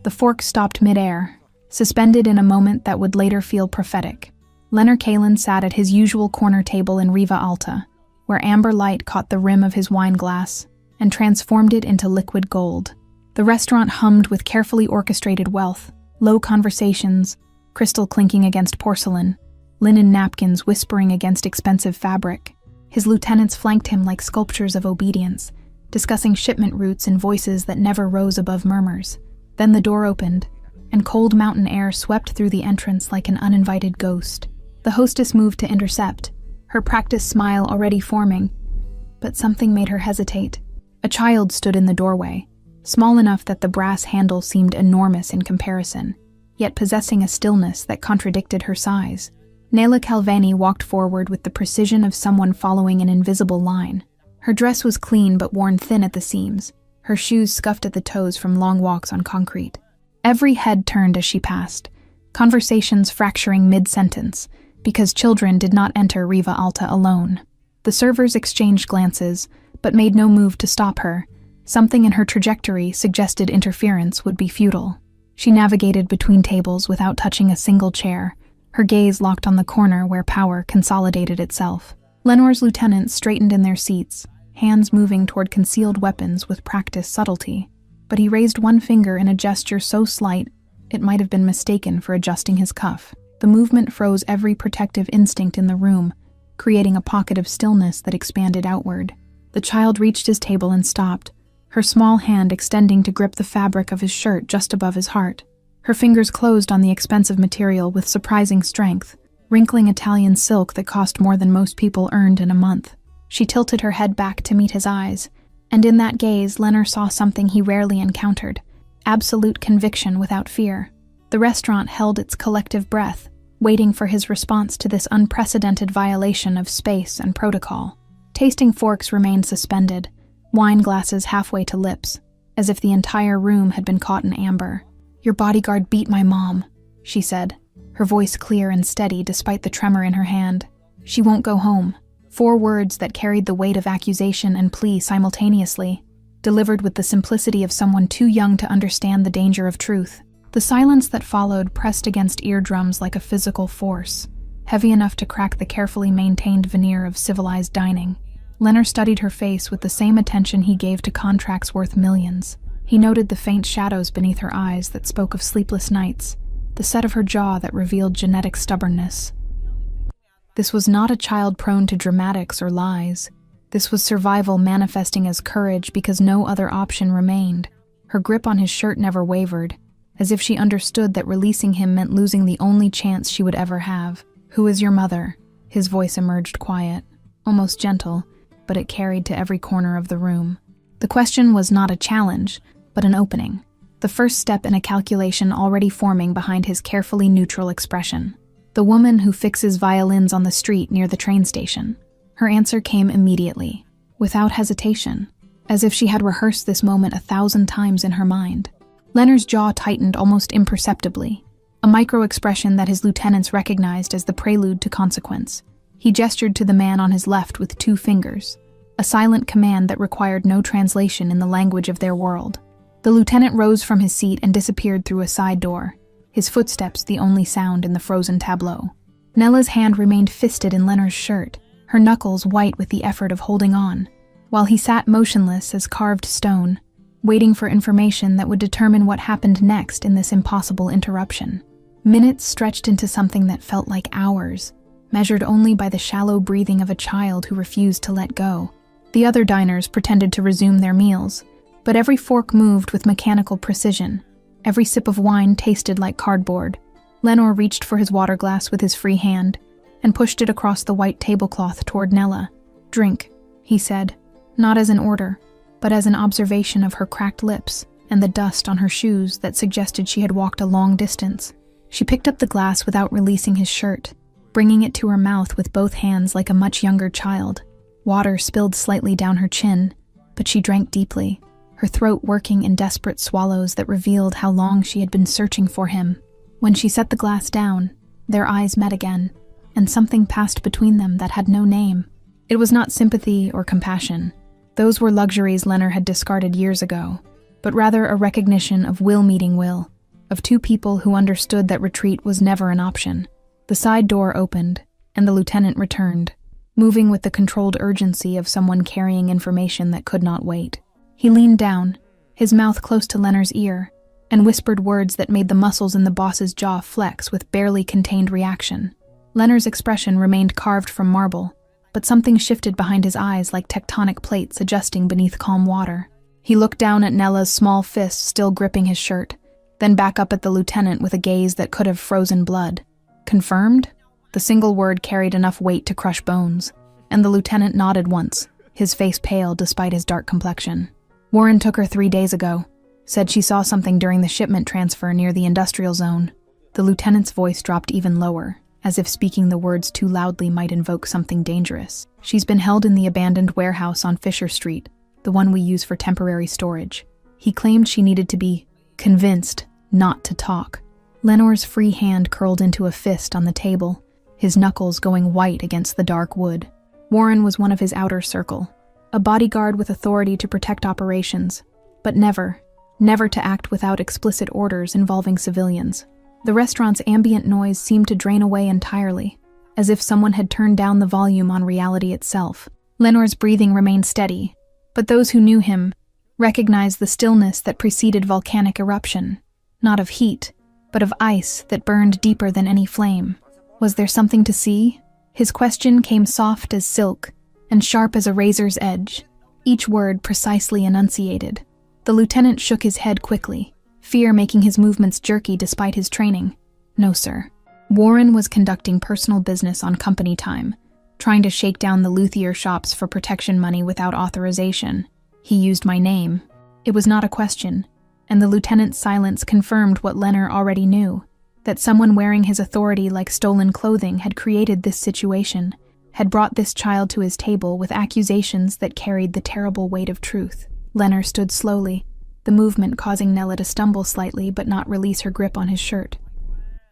The fork stopped midair, suspended in a moment that would later feel prophetic. Leonard Kalin sat at his usual corner table in Riva Alta, where amber light caught the rim of his wine glass and transformed it into liquid gold. The restaurant hummed with carefully orchestrated wealth, low conversations, crystal clinking against porcelain, linen napkins whispering against expensive fabric. His lieutenants flanked him like sculptures of obedience, discussing shipment routes in voices that never rose above murmurs. Then the door opened, and cold mountain air swept through the entrance like an uninvited ghost. The hostess moved to intercept, her practiced smile already forming, but something made her hesitate. A child stood in the doorway, small enough that the brass handle seemed enormous in comparison, yet possessing a stillness that contradicted her size. Nela Calveni walked forward with the precision of someone following an invisible line. Her dress was clean but worn thin at the seams, her shoes scuffed at the toes from long walks on concrete. Every head turned as she passed, conversations fracturing mid-sentence, because children did not enter Riva Alta alone. The servers exchanged glances, but made no move to stop her. Something in her trajectory suggested interference would be futile. She navigated between tables without touching a single chair, her gaze locked on the corner where power consolidated itself. Lenor's lieutenants straightened in their seats, hands moving toward concealed weapons with practiced subtlety. But he raised one finger in a gesture so slight it might have been mistaken for adjusting his cuff. The movement froze every protective instinct in the room, creating a pocket of stillness that expanded outward. The child reached his table and stopped, her small hand extending to grip the fabric of his shirt just above his heart. Her fingers closed on the expensive material with surprising strength, wrinkling Italian silk that cost more than most people earned in a month. She tilted her head back to meet his eyes, and in that gaze Leonard saw something he rarely encountered: absolute conviction without fear. The restaurant held its collective breath, waiting for his response to this unprecedented violation of space and protocol. Tasting forks remained suspended, wine glasses halfway to lips, as if the entire room had been caught in amber. "Your bodyguard beat my mom," she said, her voice clear and steady despite the tremor in her hand. "She won't go home." 4 words that carried the weight of accusation and plea simultaneously, delivered with the simplicity of someone too young to understand the danger of truth. The silence that followed pressed against eardrums like a physical force, heavy enough to crack the carefully maintained veneer of civilized dining. Leonard studied her face with the same attention he gave to contracts worth millions. He noted the faint shadows beneath her eyes that spoke of sleepless nights, the set of her jaw that revealed genetic stubbornness. This was not a child prone to dramatics or lies. This was survival manifesting as courage because no other option remained. Her grip on his shirt never wavered, as if she understood that releasing him meant losing the only chance she would ever have. "Who is your mother?" His voice emerged quiet, almost gentle, but it carried to every corner of the room. The question was not a challenge, but an opening, the first step in a calculation already forming behind his carefully neutral expression. "The woman who fixes violins on the street near the train station." Her answer came immediately, without hesitation, as if she had rehearsed this moment 1,000 times in her mind. Leonard's jaw tightened almost imperceptibly, a micro-expression that his lieutenants recognized as the prelude to consequence. He gestured to the man on his left with 2 fingers, a silent command that required no translation in the language of their world. The lieutenant rose from his seat and disappeared through a side door, his footsteps the only sound in the frozen tableau. Nella's hand remained fisted in Leonard's shirt, her knuckles white with the effort of holding on, while he sat motionless as carved stone, waiting for information that would determine what happened next in this impossible interruption. Minutes stretched into something that felt like hours, measured only by the shallow breathing of a child who refused to let go. The other diners pretended to resume their meals, but every fork moved with mechanical precision. Every sip of wine tasted like cardboard. Leonard reached for his water glass with his free hand and pushed it across the white tablecloth toward Nella. "Drink," he said, not as an order, but as an observation of her cracked lips and the dust on her shoes that suggested she had walked a long distance. She picked up the glass without releasing his shirt, bringing it to her mouth with both hands like a much younger child. Water spilled slightly down her chin, but she drank deeply, her throat working in desperate swallows that revealed how long she had been searching for him. When she set the glass down, their eyes met again, and something passed between them that had no name. It was not sympathy or compassion. Those were luxuries Leonard had discarded years ago, but rather a recognition of will meeting will, of two people who understood that retreat was never an option. The side door opened, and the lieutenant returned, moving with the controlled urgency of someone carrying information that could not wait. He leaned down, his mouth close to Leonard's ear, and whispered words that made the muscles in the boss's jaw flex with barely contained reaction. Leonard's expression remained carved from marble, but something shifted behind his eyes like tectonic plates adjusting beneath calm water. He looked down at Nella's small fist still gripping his shirt, then back up at the lieutenant with a gaze that could have frozen blood. Confirmed? The single word carried enough weight to crush bones, and the lieutenant nodded once, his face pale despite his dark complexion. Warren took her 3 days ago. Said she saw something during the shipment transfer near the industrial zone. The lieutenant's voice dropped even lower, as if speaking the words too loudly might invoke something dangerous. She's been held in the abandoned warehouse on Fisher Street, the one we use for temporary storage. He claimed she needed to be convinced not to talk. Lenor's free hand curled into a fist on the table, his knuckles going white against the dark wood. Warren was one of his outer circle, a bodyguard with authority to protect operations, but never to act without explicit orders involving civilians. The restaurant's ambient noise seemed to drain away entirely, as if someone had turned down the volume on reality itself. Lenor's breathing remained steady, but those who knew him recognized the stillness that preceded volcanic eruption, not of heat, but of ice that burned deeper than any flame. Was there something to see? His question came soft as silk and sharp as a razor's edge, each word precisely enunciated. The lieutenant shook his head quickly, fear making his movements jerky despite his training. No, sir. Warren was conducting personal business on company time, trying to shake down the luthier shops for protection money without authorization. He used my name. It was not a question, and the lieutenant's silence confirmed what Leonard already knew, that someone wearing his authority like stolen clothing had created this situation, had brought this child to his table with accusations that carried the terrible weight of truth. Leonard stood slowly, the movement causing Nella to stumble slightly but not release her grip on his shirt.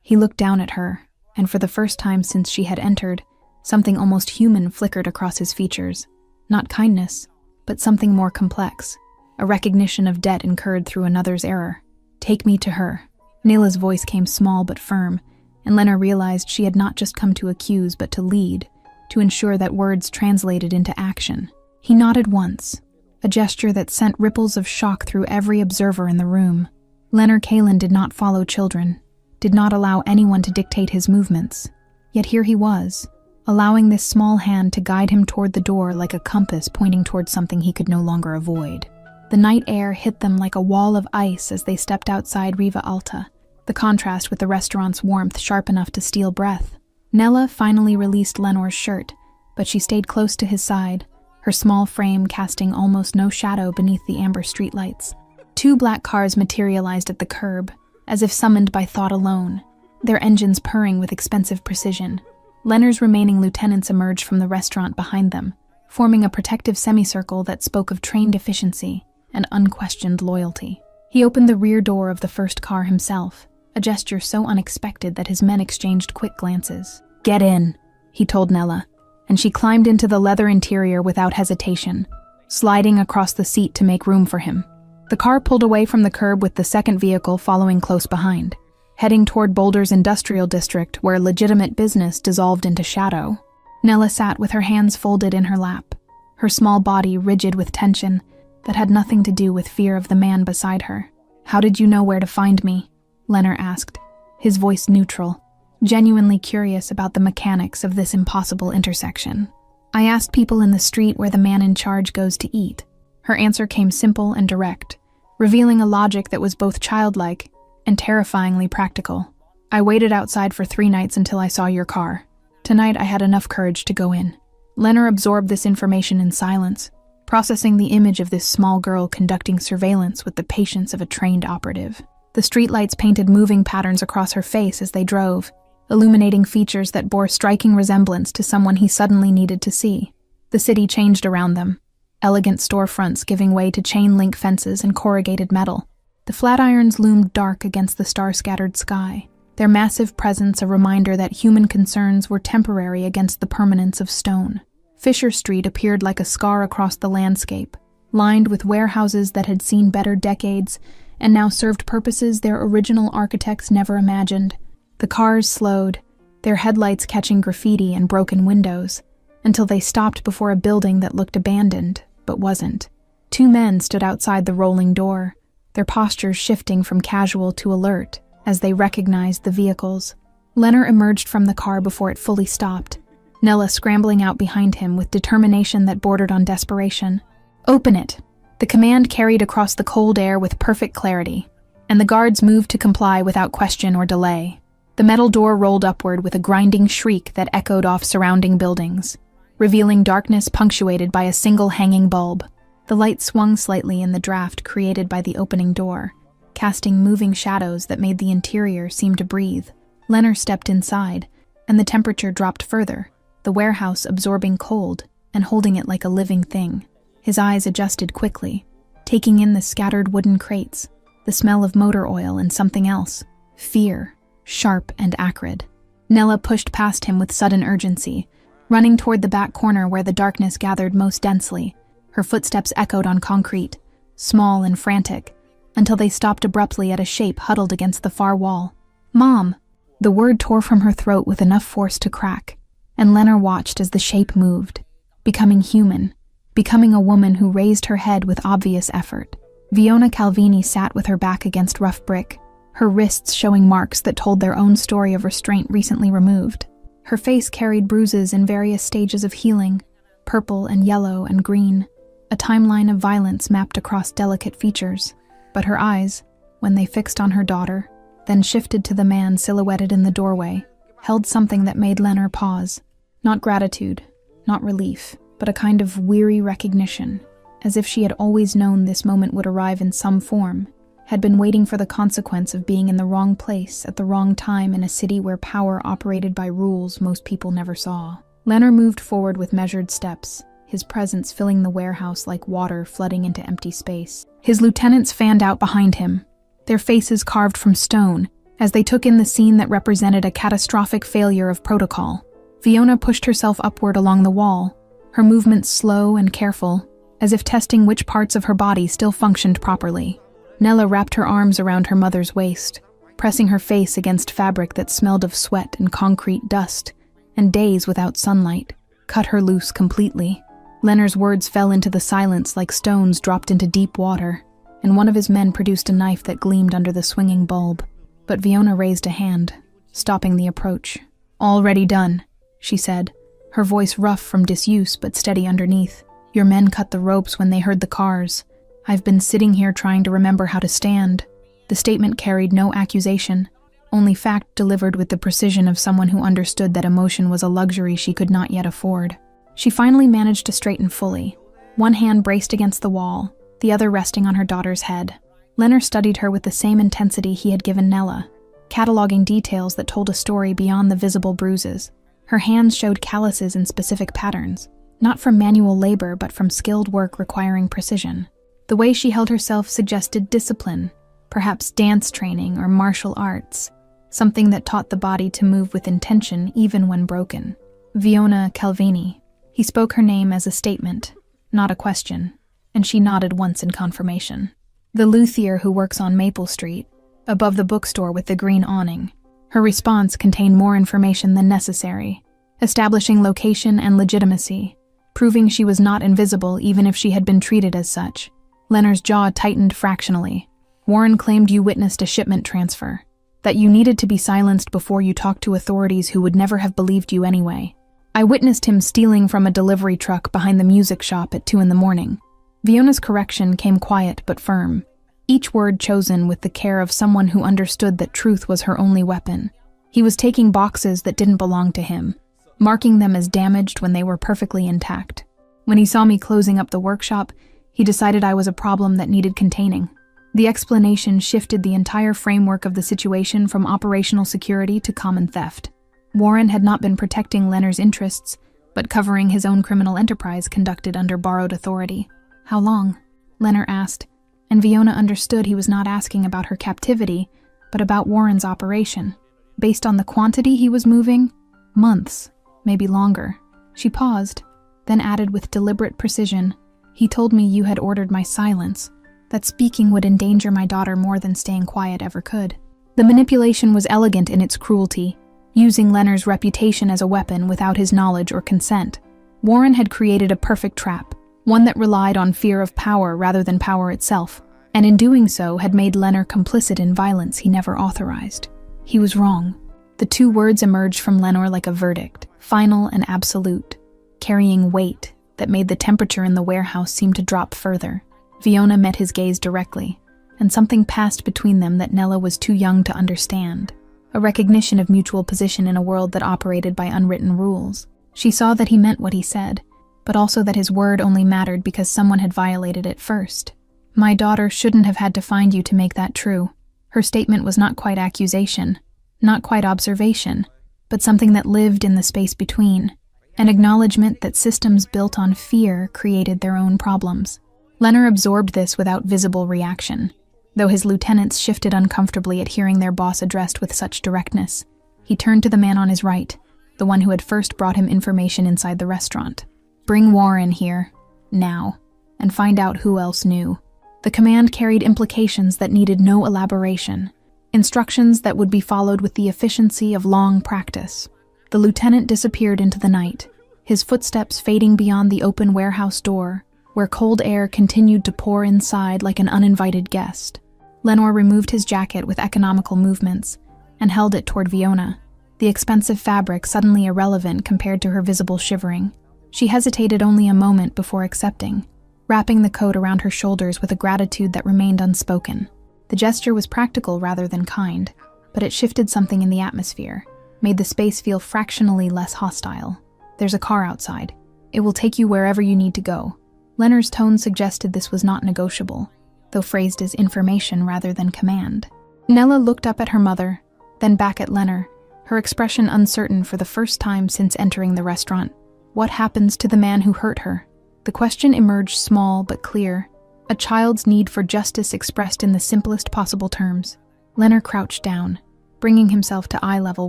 He looked down at her, and for the first time since she had entered, something almost human flickered across his features. Not kindness, but something more complex, a recognition of debt incurred through another's error. Take me to her. Nella's voice came small but firm, and Leonard realized she had not just come to accuse but to lead, to ensure that words translated into action. He nodded once, a gesture that sent ripples of shock through every observer in the room. Leonard Kalin did not follow children, did not allow anyone to dictate his movements. Yet here he was, allowing this small hand to guide him toward the door like a compass pointing toward something he could no longer avoid. The night air hit them like a wall of ice as they stepped outside Riva Alta, the contrast with the restaurant's warmth sharp enough to steal breath. Nella finally released Lenor's shirt, but she stayed close to his side, her small frame casting almost no shadow beneath the amber streetlights. 2 black cars materialized at the curb, as if summoned by thought alone, their engines purring with expensive precision. Leonard's remaining lieutenants emerged from the restaurant behind them, forming a protective semicircle that spoke of trained efficiency and unquestioned loyalty. He opened the rear door of the first car himself, a gesture so unexpected that his men exchanged quick glances. "Get in," he told Nella, and she climbed into the leather interior without hesitation, sliding across the seat to make room for him. The car pulled away from the curb with the second vehicle following close behind, heading toward Boulder's industrial district where legitimate business dissolved into shadow. Nella sat with her hands folded in her lap, her small body rigid with tension that had nothing to do with fear of the man beside her. "How did you know where to find me?" Leonard asked, his voice neutral, genuinely curious about the mechanics of this impossible intersection. "I asked people in the street where the man in charge goes to eat." Her answer came simple and direct, revealing a logic that was both childlike and terrifyingly practical. "I waited outside for 3 nights until I saw your car. Tonight I had enough courage to go in." Leonard absorbed this information in silence, processing the image of this small girl conducting surveillance with the patience of a trained operative. The streetlights painted moving patterns across her face as they drove, illuminating features that bore striking resemblance to someone he suddenly needed to see. The city changed around them, elegant storefronts giving way to chain-link fences and corrugated metal. The Flatirons loomed dark against the star-scattered sky, their massive presence a reminder that human concerns were temporary against the permanence of stone. Fisher Street appeared like a scar across the landscape, lined with warehouses that had seen better decades and now served purposes their original architects never imagined. The cars slowed, their headlights catching graffiti and broken windows, until they stopped before a building that looked abandoned, but wasn't. Two men stood outside the rolling door, their postures shifting from casual to alert as they recognized the vehicles. Leonard emerged from the car before it fully stopped, Nella scrambling out behind him with determination that bordered on desperation. "Open it!" The command carried across the cold air with perfect clarity, and the guards moved to comply without question or delay. The metal door rolled upward with a grinding shriek that echoed off surrounding buildings, revealing darkness punctuated by a single hanging bulb. The light swung slightly in the draft created by the opening door, casting moving shadows that made the interior seem to breathe. Leonard stepped inside, and the temperature dropped further, the warehouse absorbing cold and holding it like a living thing. His eyes adjusted quickly, taking in the scattered wooden crates, the smell of motor oil and something else, fear, sharp and acrid. Nella pushed past him with sudden urgency, running toward the back corner where the darkness gathered most densely. Her footsteps echoed on concrete, small and frantic, until they stopped abruptly at a shape huddled against the far wall. "Mom!" The word tore from her throat with enough force to crack, and Leonard watched as the shape moved, becoming human, becoming a woman who raised her head with obvious effort. Fiona Calvini sat with her back against rough brick, her wrists showing marks that told their own story of restraint recently removed. Her face carried bruises in various stages of healing, purple and yellow and green, a timeline of violence mapped across delicate features. But her eyes, when they fixed on her daughter, then shifted to the man silhouetted in the doorway, held something that made Leonard pause. Not gratitude, not relief, but a kind of weary recognition, as if she had always known this moment would arrive in some form, had been waiting for the consequence of being in the wrong place at the wrong time in a city where power operated by rules most people never saw. Leonard moved forward with measured steps, his presence filling the warehouse like water flooding into empty space. His lieutenants fanned out behind him, their faces carved from stone, as they took in the scene that represented a catastrophic failure of protocol. Fiona pushed herself upward along the wall, her movements slow and careful, as if testing which parts of her body still functioned properly. Nella wrapped her arms around her mother's waist, pressing her face against fabric that smelled of sweat and concrete dust, and days without sunlight cut her loose completely. Leonard's words fell into the silence like stones dropped into deep water, and one of his men produced a knife that gleamed under the swinging bulb. But Fiona raised a hand, stopping the approach. "Already done," she said, her voice rough from disuse but steady underneath. "Your men cut the ropes when they heard the cars. I've been sitting here trying to remember how to stand." The statement carried no accusation, only fact delivered with the precision of someone who understood that emotion was a luxury she could not yet afford. She finally managed to straighten fully, one hand braced against the wall, the other resting on her daughter's head. Leonard studied her with the same intensity he had given Nella, cataloging details that told a story beyond the visible bruises. Her hands showed calluses in specific patterns, not from manual labor but from skilled work requiring precision. The way she held herself suggested discipline, perhaps dance training or martial arts, something that taught the body to move with intention even when broken. Fiona Calvini. He spoke her name as a statement, not a question, and she nodded once in confirmation. "The luthier who works on Maple Street, above the bookstore with the green awning." Her response contained more information than necessary, establishing location and legitimacy, proving she was not invisible even if she had been treated as such. Leonard's jaw tightened fractionally. "Warren claimed you witnessed a shipment transfer, that you needed to be silenced before you talked to authorities who would never have believed you anyway. I witnessed him stealing from a delivery truck behind the music shop at 2 a.m. Fiona's correction came quiet but firm, each word chosen with the care of someone who understood that truth was her only weapon. He was taking boxes that didn't belong to him, marking them as damaged when they were perfectly intact. When he saw me closing up the workshop, he decided I was a problem that needed containing. The explanation shifted the entire framework of the situation from operational security to common theft. Warren had not been protecting Leonard's interests, but covering his own criminal enterprise conducted under borrowed authority. "How long?" Leonard asked, and Fiona understood he was not asking about her captivity, but about Warren's operation. Based on the quantity he was moving, months, maybe longer. She paused, then added with deliberate precision, "He told me you had ordered my silence, that speaking would endanger my daughter more than staying quiet ever could. The manipulation was elegant in its cruelty, using Leonard's reputation as a weapon without his knowledge or consent. Warren had created a perfect trap, one that relied on fear of power rather than power itself, and in doing so had made Leonard complicit in violence he never authorized. He was wrong. The two words emerged from Leonard like a verdict, final and absolute, carrying weight that made the temperature in the warehouse seem to drop further. Fiona met his gaze directly, and something passed between them that Nella was too young to understand. A recognition of mutual position in a world that operated by unwritten rules. She saw that he meant what he said, but also that his word only mattered because someone had violated it first. My daughter shouldn't have had to find you to make that true. Her statement was not quite accusation, not quite observation, but something that lived in the space between, an acknowledgement that systems built on fear created their own problems. Leonard absorbed this without visible reaction, though his lieutenants shifted uncomfortably at hearing their boss addressed with such directness. He turned to the man on his right, the one who had first brought him information inside the restaurant. Bring Warren here, now, and find out who else knew. The command carried implications that needed no elaboration, instructions that would be followed with the efficiency of long practice. The lieutenant disappeared into the night, his footsteps fading beyond the open warehouse door, where cold air continued to pour inside like an uninvited guest. Leonard removed his jacket with economical movements and held it toward Fiona, the expensive fabric suddenly irrelevant compared to her visible shivering. She hesitated only a moment before accepting, wrapping the coat around her shoulders with a gratitude that remained unspoken. The gesture was practical rather than kind, but it shifted something in the atmosphere, made the space feel fractionally less hostile. There's a car outside. It will take you wherever you need to go. Leonard's tone suggested this was not negotiable, though phrased as information rather than command. Nella looked up at her mother, then back at Leonard, her expression uncertain for the first time since entering the restaurant. What happens to the man who hurt her? The question emerged small but clear, a child's need for justice expressed in the simplest possible terms. Leonard crouched down, bringing himself to eye level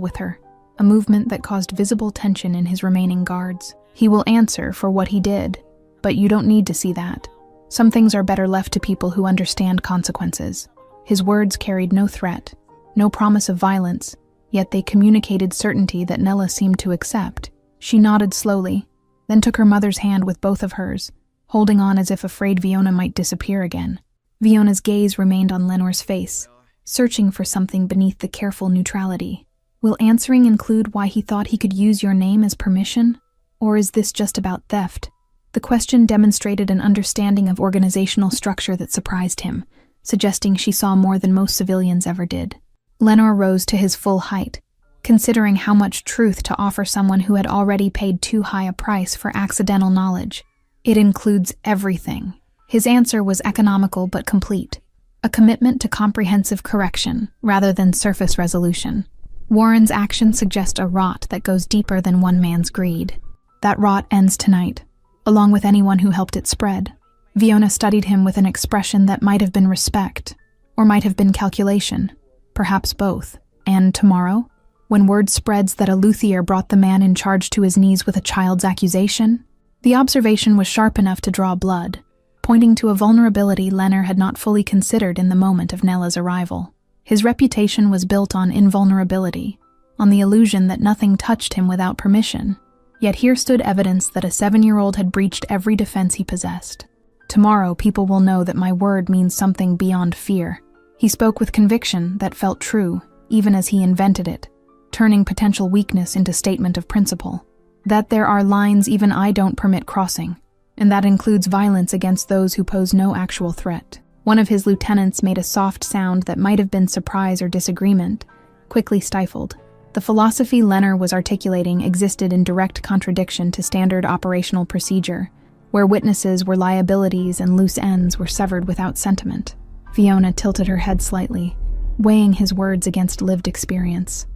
with her, a movement that caused visible tension in his remaining guards. He will answer for what he did, but you don't need to see that. Some things are better left to people who understand consequences. His words carried no threat, no promise of violence, yet they communicated certainty that Nella seemed to accept. She nodded slowly, then took her mother's hand with both of hers, holding on as if afraid Fiona might disappear again. Fiona's gaze remained on Lenor's face, searching for something beneath the careful neutrality. Will answering include why he thought he could use your name as permission? Or is this just about theft? The question demonstrated an understanding of organizational structure that surprised him, suggesting she saw more than most civilians ever did. Lenore rose to his full height, considering how much truth to offer someone who had already paid too high a price for accidental knowledge. It includes everything. His answer was economical but complete, a commitment to comprehensive correction rather than surface resolution. Warren's actions suggest a rot that goes deeper than one man's greed. That rot ends tonight, along with anyone who helped it spread. Fiona studied him with an expression that might have been respect, or might have been calculation, perhaps both. And tomorrow, when word spreads that a luthier brought the man in charge to his knees with a child's accusation? The observation was sharp enough to draw blood, pointing to a vulnerability Leonard had not fully considered in the moment of Nella's arrival. His reputation was built on invulnerability, on the illusion that nothing touched him without permission. Yet here stood evidence that a 7-year-old had breached every defense he possessed. Tomorrow, people will know that my word means something beyond fear. He spoke with conviction that felt true, even as he invented it, turning potential weakness into statement of principle. That there are lines even I don't permit crossing, and that includes violence against those who pose no actual threat. One of his lieutenants made a soft sound that might have been surprise or disagreement, quickly stifled. The philosophy Leonard was articulating existed in direct contradiction to standard operational procedure, where witnesses were liabilities and loose ends were severed without sentiment. Fiona tilted her head slightly, weighing his words against lived experience.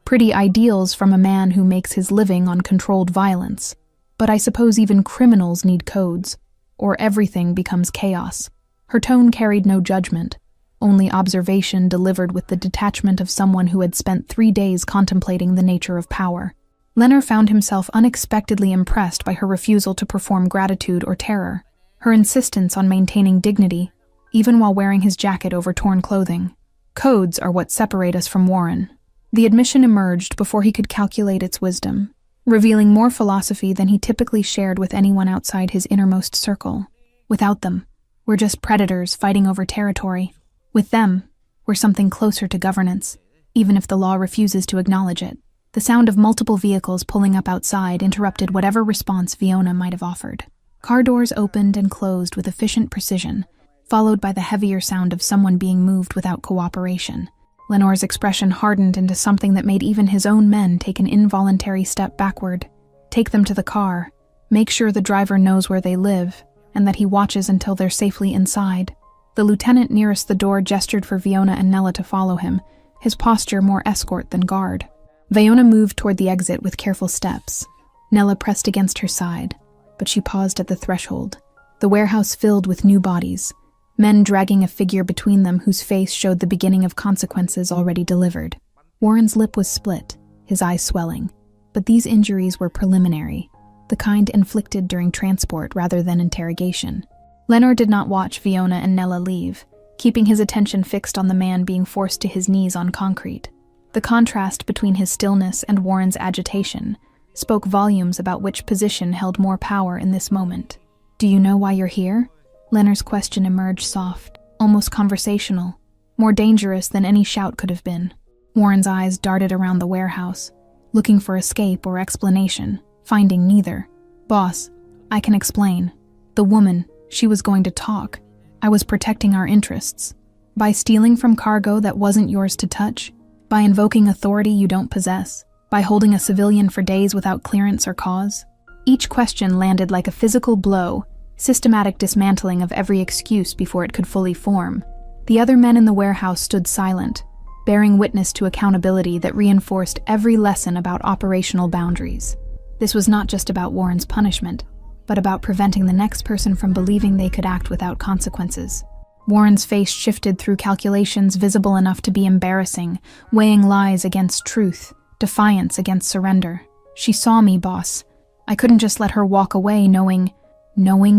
Pretty ideals from a man who makes his living on controlled violence, but I suppose even criminals need codes, or everything becomes chaos. Her tone carried no judgment, only observation delivered with the detachment of someone who had spent 3 days contemplating the nature of power. Leonard found himself unexpectedly impressed by her refusal to perform gratitude or terror, her insistence on maintaining dignity, even while wearing his jacket over torn clothing. Codes are what separate us from Warren. The admission emerged before he could calculate its wisdom, revealing more philosophy than he typically shared with anyone outside his innermost circle. Without them, we're just predators fighting over territory. With them, we're something closer to governance, even if the law refuses to acknowledge it. The sound of multiple vehicles pulling up outside interrupted whatever response Fiona might have offered. Car doors opened and closed with efficient precision, followed by the heavier sound of someone being moved without cooperation. Lenore's expression hardened into something that made even his own men take an involuntary step backward. Take them to the car, make sure the driver knows where they live, and that he watches until they're safely inside. The lieutenant nearest the door gestured for Fiona and Nella to follow him, his posture more escort than guard. Fiona moved toward the exit with careful steps. Nella pressed against her side, but she paused at the threshold. The warehouse filled with new bodies, men dragging a figure between them whose face showed the beginning of consequences already delivered. Warren's lip was split, his eyes swelling. But these injuries were preliminary, the kind inflicted during transport rather than interrogation. Lenore did not watch Fiona and Nella leave, keeping his attention fixed on the man being forced to his knees on concrete. The contrast between his stillness and Warren's agitation spoke volumes about which position held more power in this moment. "Do you know why you're here?" Lenore's question emerged soft, almost conversational, more dangerous than any shout could have been. Warren's eyes darted around the warehouse, looking for escape or explanation, finding neither. "Boss, I can explain. The woman, she was going to talk. I was protecting our interests. By stealing from cargo that wasn't yours to touch, by invoking authority you don't possess, by holding a civilian for days without clearance or cause." Each question landed like a physical blow, systematic dismantling of every excuse before it could fully form. The other men in the warehouse stood silent, bearing witness to accountability that reinforced every lesson about operational boundaries. This was not just about Warren's punishment, but about preventing the next person from believing they could act without consequences. Warren's face shifted through calculations visible enough to be embarrassing, weighing lies against truth, defiance against surrender. "She saw me, boss. I couldn't just let her walk away knowing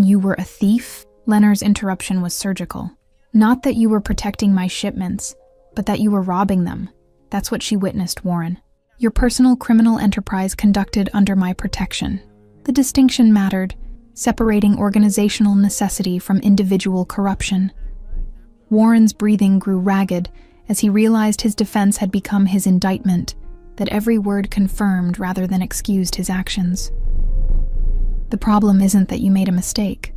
you were a thief?" Lenore's interruption was surgical. "Not that you were protecting my shipments, but that you were robbing them. That's what she witnessed, Warren. Your personal criminal enterprise conducted under my protection." The distinction mattered, separating organizational necessity from individual corruption. Warren's breathing grew ragged as he realized his defense had become his indictment, that every word confirmed rather than excused his actions. "The problem isn't that you made a mistake."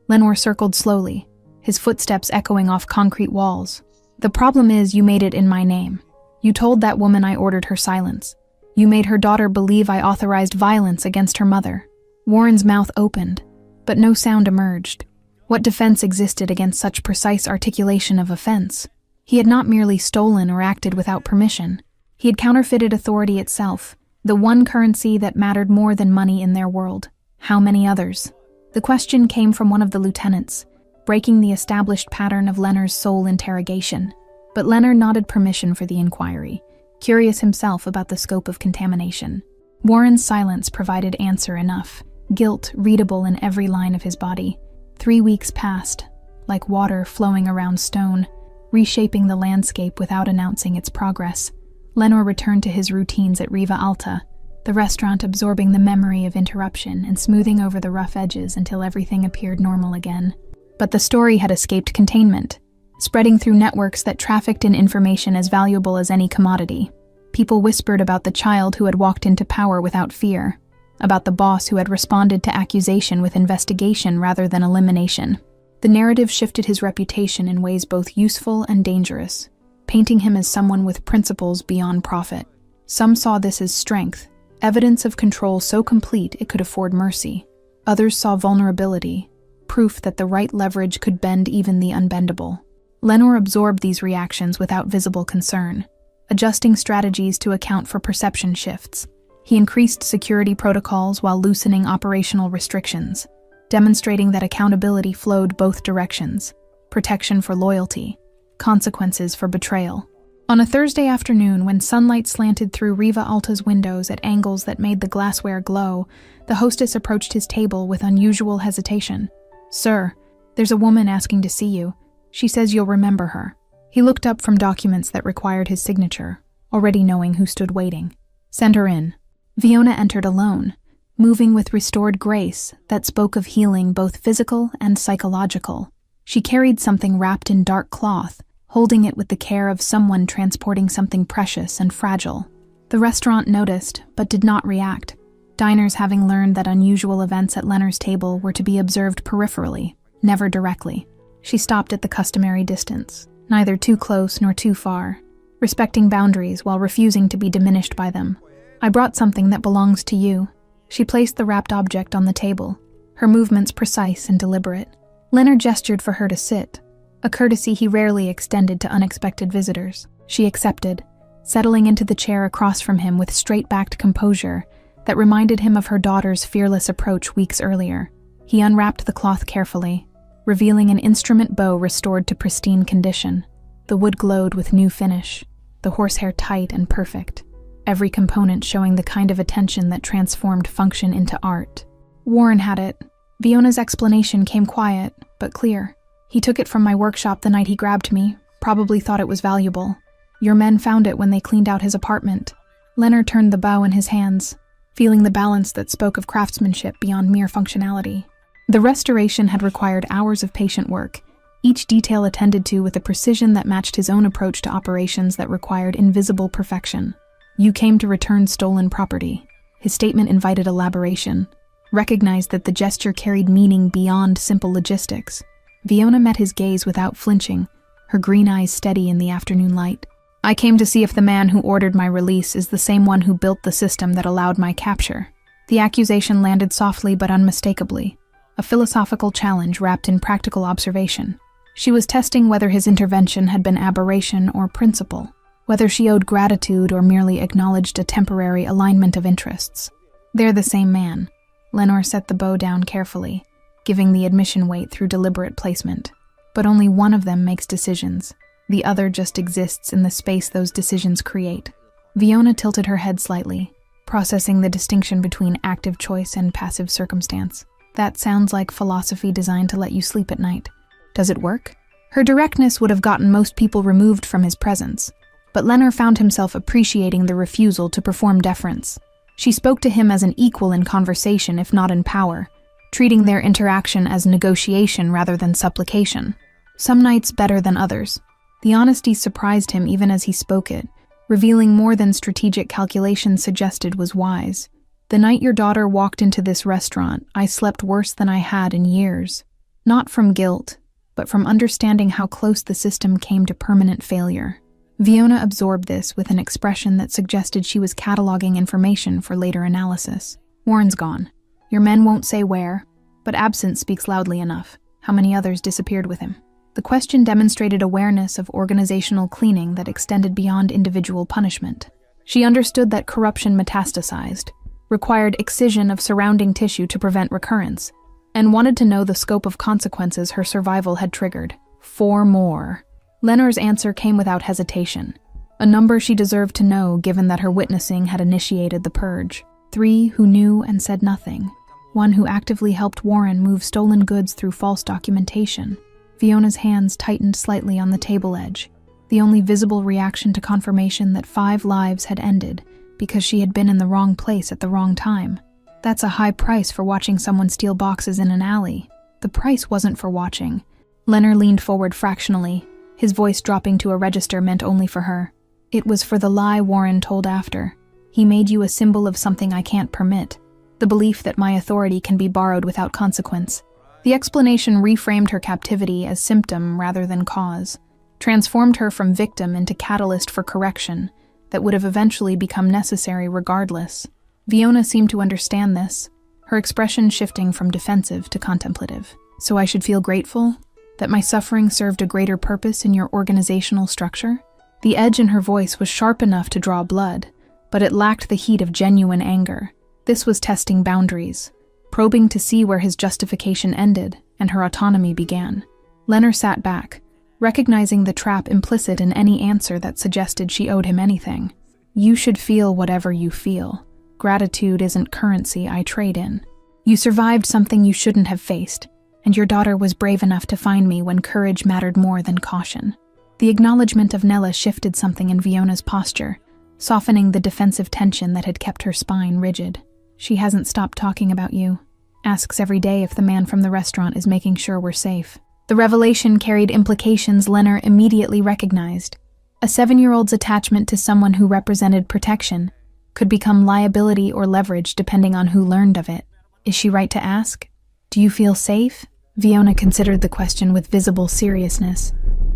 Lenore circled slowly, his footsteps echoing off concrete walls. "The problem is you made it in my name. You told that woman I ordered her silence. You made her daughter believe I authorized violence against her mother." Warren's mouth opened, but no sound emerged. What defense existed against such precise articulation of offense? He had not merely stolen or acted without permission. He had counterfeited authority itself, the one currency that mattered more than money in their world. How many others? The question came from one of the lieutenants, breaking the established pattern of Lenore's sole interrogation. But Lenore nodded permission for the inquiry, curious himself about the scope of contamination. Warren's silence provided answer enough, guilt readable in every line of his body. 3 weeks passed, like water flowing around stone, reshaping the landscape without announcing its progress. Lenore returned to his routines at Riva Alta, the restaurant absorbing the memory of interruption and smoothing over the rough edges until everything appeared normal again. But the story had escaped containment, spreading through networks that trafficked in information as valuable as any commodity. People whispered about the child who had walked into power without fear, about the boss who had responded to accusation with investigation rather than elimination. The narrative shifted his reputation in ways both useful and dangerous, painting him as someone with principles beyond profit. Some saw this as strength, evidence of control so complete it could afford mercy. Others saw vulnerability, proof that the right leverage could bend even the unbendable. Lenore absorbed these reactions without visible concern, adjusting strategies to account for perception shifts. He increased security protocols while loosening operational restrictions, demonstrating that accountability flowed both directions: protection for loyalty, consequences for betrayal. On a Thursday afternoon, when sunlight slanted through Riva Alta's windows at angles that made the glassware glow, the hostess approached his table with unusual hesitation. "Sir, there's a woman asking to see you. She says you'll remember her." He looked up from documents that required his signature, already knowing who stood waiting. "Send her in." Fiona entered alone, moving with restored grace that spoke of healing both physical and psychological. She carried something wrapped in dark cloth, holding it with the care of someone transporting something precious and fragile. The restaurant noticed, but did not react, diners having learned that unusual events at Leonard's table were to be observed peripherally, never directly. She stopped at the customary distance, neither too close nor too far, respecting boundaries while refusing to be diminished by them. "I brought something that belongs to you." She placed the wrapped object on the table, her movements precise and deliberate. Leonard gestured for her to sit, a courtesy he rarely extended to unexpected visitors. She accepted, settling into the chair across from him with straight-backed composure that reminded him of her daughter's fearless approach weeks earlier. He unwrapped the cloth carefully, revealing an instrument bow restored to pristine condition. The wood glowed with new finish, the horsehair tight and perfect, every component showing the kind of attention that transformed function into art. "Warren had it." Fiona's explanation came quiet, but clear. "He took it from my workshop the night he grabbed me, probably thought it was valuable. Your men found it when they cleaned out his apartment." Leonard turned the bow in his hands, feeling the balance that spoke of craftsmanship beyond mere functionality. The restoration had required hours of patient work, each detail attended to with a precision that matched his own approach to operations that required invisible perfection. "You came to return stolen property." His statement invited elaboration, recognized that the gesture carried meaning beyond simple logistics. Fiona met his gaze without flinching, her green eyes steady in the afternoon light. "I came to see if the man who ordered my release is the same one who built the system that allowed my capture." The accusation landed softly but unmistakably, a philosophical challenge wrapped in practical observation. She was testing whether his intervention had been aberration or principle, whether she owed gratitude or merely acknowledged a temporary alignment of interests. "They're the same man." Lenore set the bow down carefully, giving the admission weight through deliberate placement. "But only one of them makes decisions. The other just exists in the space those decisions create." Fiona tilted her head slightly, processing the distinction between active choice and passive circumstance. "That sounds like philosophy designed to let you sleep at night. Does it work?" Her directness would have gotten most people removed from his presence, but Leonard found himself appreciating the refusal to perform deference. She spoke to him as an equal in conversation, if not in power, treating their interaction as negotiation rather than supplication. Some nights better than others. The honesty surprised him even as he spoke it, revealing more than strategic calculation suggested was wise. "The night your daughter walked into this restaurant, I slept worse than I had in years. Not from guilt, but from understanding how close the system came to permanent failure." Fiona absorbed this with an expression that suggested she was cataloging information for later analysis. "Warren's gone. Your men won't say where, but absence speaks loudly enough. How many others disappeared with him?" The question demonstrated awareness of organizational cleaning that extended beyond individual punishment. She understood that corruption metastasized, required excision of surrounding tissue to prevent recurrence, and wanted to know the scope of consequences her survival had triggered. 4 more. Leonard's answer came without hesitation, a number she deserved to know given that her witnessing had initiated the purge. 3 who knew and said nothing. 1 who actively helped Warren move stolen goods through false documentation. Fiona's hands tightened slightly on the table edge, the only visible reaction to confirmation that 5 lives had ended because she had been in the wrong place at the wrong time. That's a high price for watching someone steal boxes in an alley. The price wasn't for watching. Leonard leaned forward fractionally, his voice dropping to a register meant only for her. "It was for the lie Warren told after. He made you a symbol of something I can't permit. The belief that my authority can be borrowed without consequence." The explanation reframed her captivity as symptom rather than cause, transformed her from victim into catalyst for correction that would have eventually become necessary regardless. Fiona seemed to understand this, her expression shifting from defensive to contemplative. "So I should feel grateful? That my suffering served a greater purpose in your organizational structure?" The edge in her voice was sharp enough to draw blood, but it lacked the heat of genuine anger. This was testing boundaries, probing to see where his justification ended and her autonomy began. Leonard sat back, recognizing the trap implicit in any answer that suggested she owed him anything. "You should feel whatever you feel. Gratitude isn't currency I trade in. You survived something you shouldn't have faced. and your daughter was brave enough to find me when courage mattered more than caution." The acknowledgement of Nella shifted something in Fiona's posture, softening the defensive tension that had kept her spine rigid. "She hasn't stopped talking about you. Asks every day if the man from the restaurant is making sure we're safe." The revelation carried implications Lenner immediately recognized. A 7-year-old's attachment to someone who represented protection could become liability or leverage depending on who learned of it. Is she right to ask? "Do you feel safe?" Fiona considered the question with visible seriousness,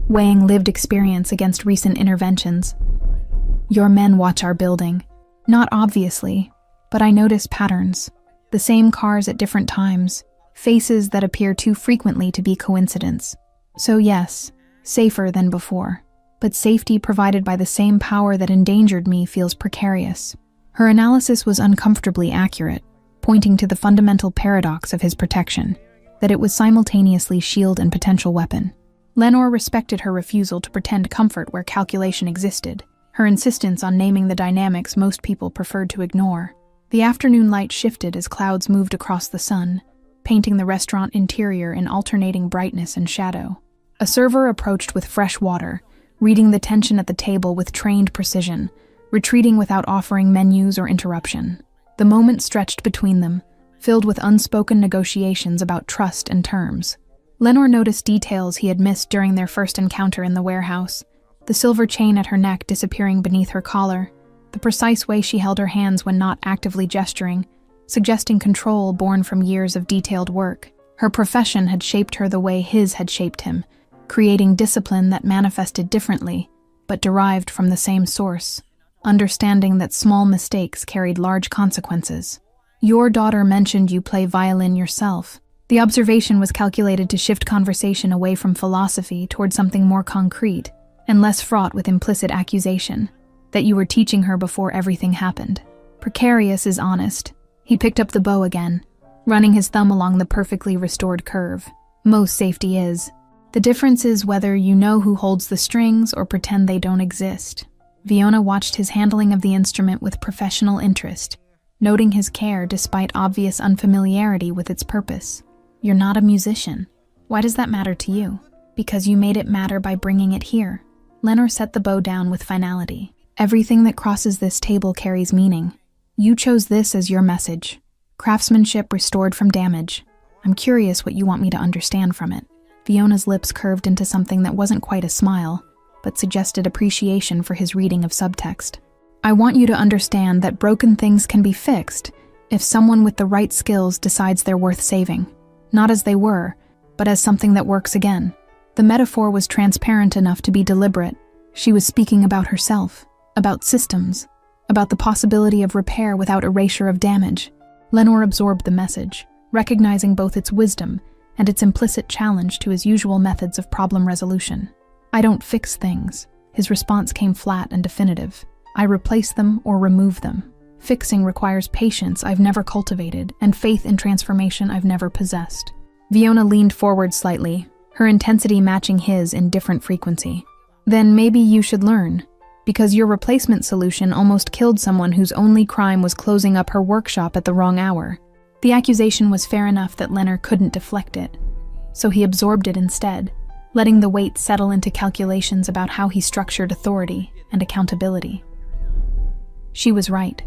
weighing lived experience against recent interventions. "Your men watch our building. Not obviously, but I notice patterns. The same cars at different times, faces that appear too frequently to be coincidence. So yes, safer than before. But safety provided by the same power that endangered me feels precarious." Her analysis was uncomfortably accurate, pointing to the fundamental paradox of his protection, that it was simultaneously shield and potential weapon. Lenore respected her refusal to pretend comfort where calculation existed, her insistence on naming the dynamics most people preferred to ignore. The afternoon light shifted as clouds moved across the sun, painting the restaurant interior in alternating brightness and shadow. A server approached with fresh water, reading the tension at the table with trained precision, retreating without offering menus or interruption. The moment stretched between them, filled with unspoken negotiations about trust and terms. Lenore noticed details he had missed during their first encounter in the warehouse, the silver chain at her neck disappearing beneath her collar, the precise way she held her hands when not actively gesturing, suggesting control born from years of detailed work. Her profession had shaped her the way his had shaped him, creating discipline that manifested differently, but derived from the same source, understanding that small mistakes carried large consequences. "Your daughter mentioned you play violin yourself." The observation was calculated to shift conversation away from philosophy toward something more concrete and less fraught with implicit accusation, that you were teaching her before everything happened. Precarious is honest. He picked up the bow again, running his thumb along the perfectly restored curve. Most safety is. The difference is whether you know who holds the strings or pretend they don't exist. Fiona watched his handling of the instrument with professional interest, noting his care despite obvious unfamiliarity with its purpose. "You're not a musician. Why does that matter to you?" "Because you made it matter by bringing it here." Lenore set the bow down with finality. "Everything that crosses this table carries meaning. You chose this as your message. Craftsmanship restored from damage. I'm curious what you want me to understand from it." Fiona's lips curved into something that wasn't quite a smile, but suggested appreciation for his reading of subtext. "I want you to understand that broken things can be fixed if someone with the right skills decides they're worth saving. Not as they were, but as something that works again." The metaphor was transparent enough to be deliberate. She was speaking about herself, about systems, about the possibility of repair without erasure of damage. Lenore absorbed the message, recognizing both its wisdom and its implicit challenge to his usual methods of problem resolution. "I don't fix things." His response came flat and definitive. "I replace them or remove them. Fixing requires patience I've never cultivated and faith in transformation I've never possessed." Fiona leaned forward slightly, her intensity matching his in different frequency. "Then maybe you should learn, because your replacement solution almost killed someone whose only crime was closing up her workshop at the wrong hour." The accusation was fair enough that Lenner couldn't deflect it, so he absorbed it instead, letting the weight settle into calculations about how he structured authority and accountability. She was right.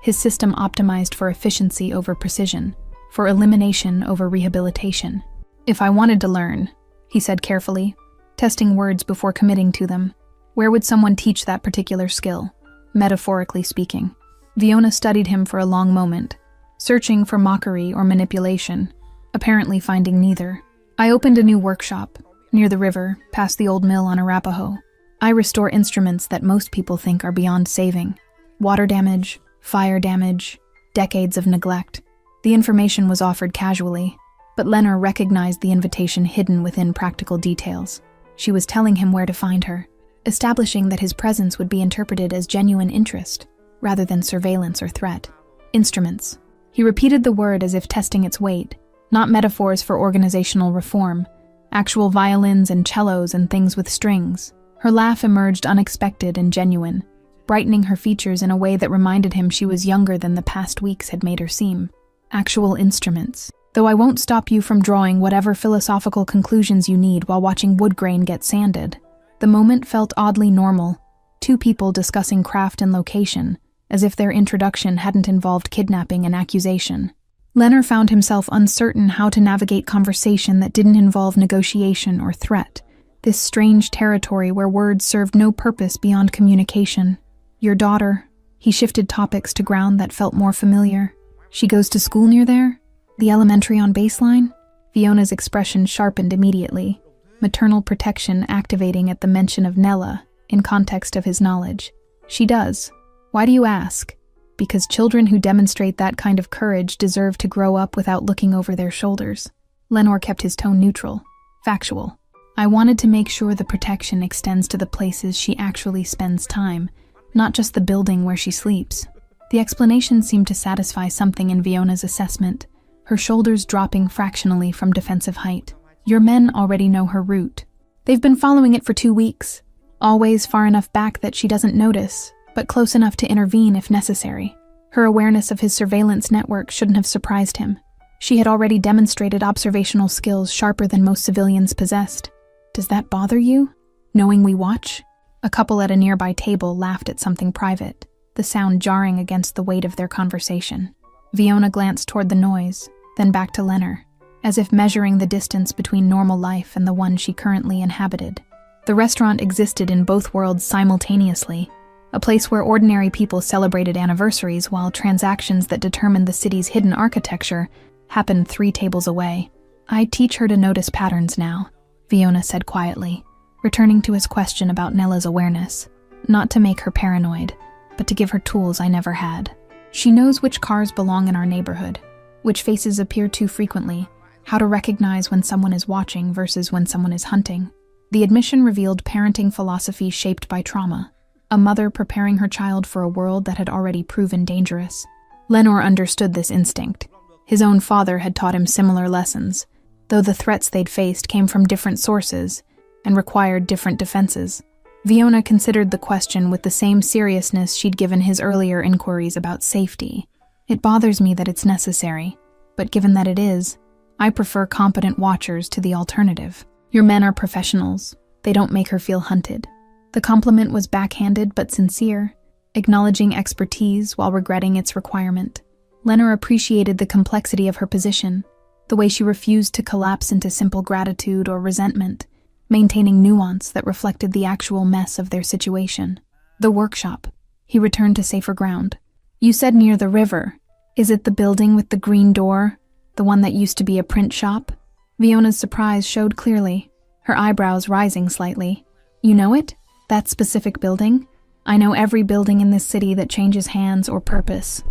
His system optimized for efficiency over precision, for elimination over rehabilitation. "If I wanted to learn," he said carefully, testing words before committing to them, "where would someone teach that particular skill, metaphorically speaking?" Fiona studied him for a long moment, searching for mockery or manipulation, apparently finding neither. "I opened a new workshop, near the river, past the old mill on Arapahoe. I restore instruments that most people think are beyond saving. Water damage, fire damage, decades of neglect." The information was offered casually, but Lenner recognized the invitation hidden within practical details. She was telling him where to find her, establishing that his presence would be interpreted as genuine interest, rather than surveillance or threat. Instruments. He repeated the word as if testing its weight, not metaphors for organizational reform, actual violins and cellos and things with strings. Her laugh emerged unexpected and genuine, brightening her features in a way that reminded him she was younger than the past weeks had made her seem. "Actual instruments." though I won't stop you from drawing whatever philosophical conclusions you need while watching wood grain get sanded. The moment felt oddly normal, two people discussing craft and location, as if their introduction hadn't involved kidnapping and accusation. Leonard found himself uncertain how to navigate conversation that didn't involve negotiation or threat, this strange territory where words served no purpose beyond communication. Your daughter. He shifted topics to ground that felt more familiar. She goes to school near there? The elementary on Baseline? Fiona's expression sharpened immediately, maternal protection activating at the mention of Nella, in context of his knowledge. She does. Why do you ask? Because children who demonstrate that kind of courage deserve to grow up without looking over their shoulders. Lenore kept his tone neutral, factual. I wanted to make sure the protection extends to the places she actually spends time, not just the building where she sleeps. The explanation seemed to satisfy something in Fiona's assessment, her shoulders dropping fractionally from defensive height. Your men already know her route. They've been following it for 2 weeks, always far enough back that she doesn't notice, but close enough to intervene if necessary. Her awareness of his surveillance network shouldn't have surprised him. She had already demonstrated observational skills sharper than most civilians possessed. Does that bother you, knowing we watch? A couple at a nearby table laughed at something private, the sound jarring against the weight of their conversation. Fiona glanced toward the noise, then back to Leonard, as if measuring the distance between normal life and the one she currently inhabited. The restaurant existed in both worlds simultaneously, a place where ordinary people celebrated anniversaries while transactions that determined the city's hidden architecture happened 3 tables away. I teach her to notice patterns now, Fiona said quietly, returning to his question about Nella's awareness, not to make her paranoid, but to give her tools I never had. She knows which cars belong in our neighborhood, which faces appear too frequently, how to recognize when someone is watching versus when someone is hunting. The admission revealed parenting philosophy shaped by trauma, a mother preparing her child for a world that had already proven dangerous. Lenore understood this instinct. His own father had taught him similar lessons, though the threats they'd faced came from different sources and required different defenses. Fiona considered the question with the same seriousness she'd given his earlier inquiries about safety. It bothers me that it's necessary, but given that it is, I prefer competent watchers to the alternative. Your men are professionals. They don't make her feel hunted. The compliment was backhanded but sincere, acknowledging expertise while regretting its requirement. Leonard appreciated the complexity of her position, the way she refused to collapse into simple gratitude or resentment, maintaining nuance that reflected the actual mess of their situation. The workshop. He returned to safer ground. You said near the river. Is it the building with the green door? The one that used to be a print shop? Fiona's surprise showed clearly, her eyebrows rising slightly. You know it? That specific building? I know every building in this city that changes hands or purpose.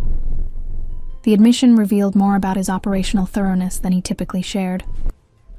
The admission revealed more about his operational thoroughness than he typically shared.